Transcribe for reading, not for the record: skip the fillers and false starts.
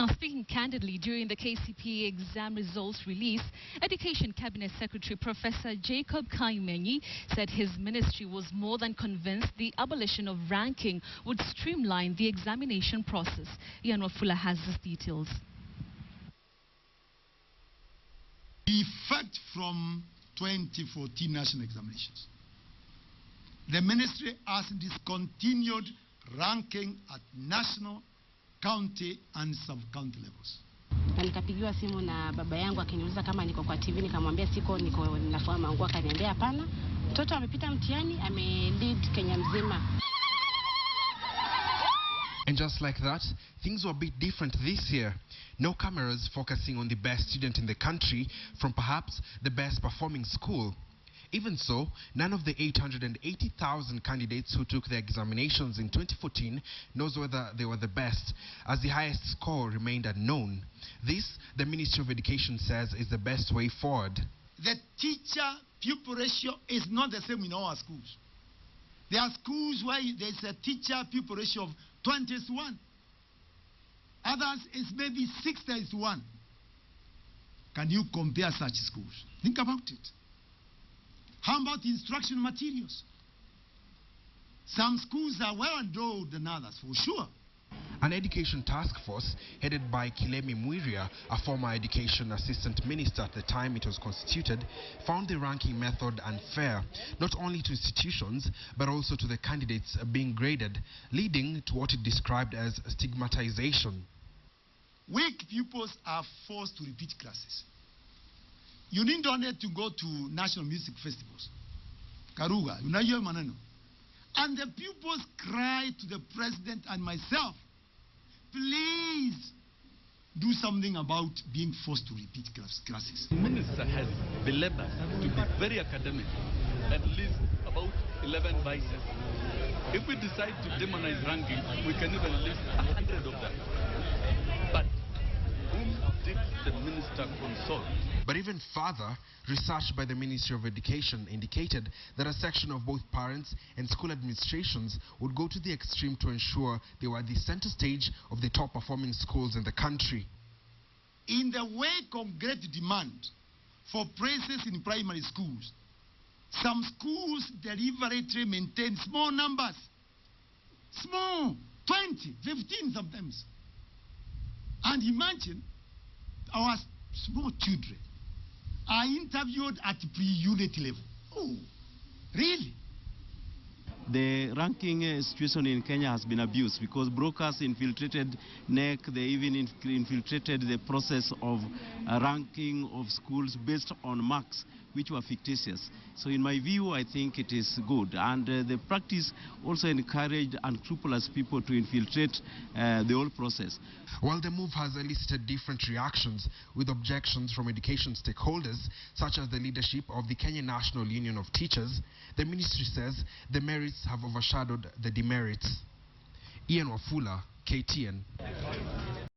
Now, speaking candidly during the KCPE exam results release, Education Cabinet Secretary Professor Jacob Kaimenyi said his ministry was more than convinced the abolition of ranking would streamline the examination process. Wafula has his details. The effect from 2014 national examinations. The ministry has discontinued ranking at national, county and sub-county levels. Nikapigiwa simu na baba yangu akiniuliza kama niko kwa TV, nikamwambia siko, niko nafua manguo. Akaniambia hapana, mtoto amepita mtihani, amelead Kenya mzima. And just like that, things were a bit different this year. No cameras focusing on the best student in the country from perhaps the best performing school. Even so, none of the 880,000 candidates who took their examinations in 2014 knows whether they were the best, as the highest score remained unknown. This, the Ministry of Education says, is the best way forward. The teacher-pupil ratio is not the same in all our schools. There are schools where there's a teacher-pupil ratio of 20:1. Others is maybe 60:1. Can you compare such schools? Think about it. How about instruction materials? Some schools are well endowed than others, for sure. An education task force headed by Kilemi Mwiria, a former education assistant minister at the time it was constituted, found the ranking method unfair, not only to institutions but also to the candidates being graded, leading to what it described as stigmatization. Weak pupils are forced to repeat classes. You need only to go to national music festivals. Karuga, unajua maneno. And the pupils cry to the president and myself, please do something about being forced to repeat classes. The minister has belabored to be very academic and list about 11 vices. If we decide to demonize ranking, we can even list 100 of them. But whom did the minister consult? But even further, research by the Ministry of Education indicated that a section of both parents and school administrations would go to the extreme to ensure they were at the center stage of the top performing schools in the country. In the wake of great demand for praises in primary schools, some schools deliberately maintain small numbers. Small, 20, 15 sometimes. And imagine our small children are interviewed at pre-unit level. Oh, really? The ranking situation in Kenya has been abused because brokers infiltrated NEC. They even infiltrated the process of ranking of schools based on marks, which were fictitious. So in my view, I think it is good. And the practice also encouraged unscrupulous people to infiltrate the whole process. While the move has elicited different reactions, with objections from education stakeholders, such as the leadership of the Kenya National Union of Teachers, the ministry says the merits have overshadowed the demerits. Wafula, KTN.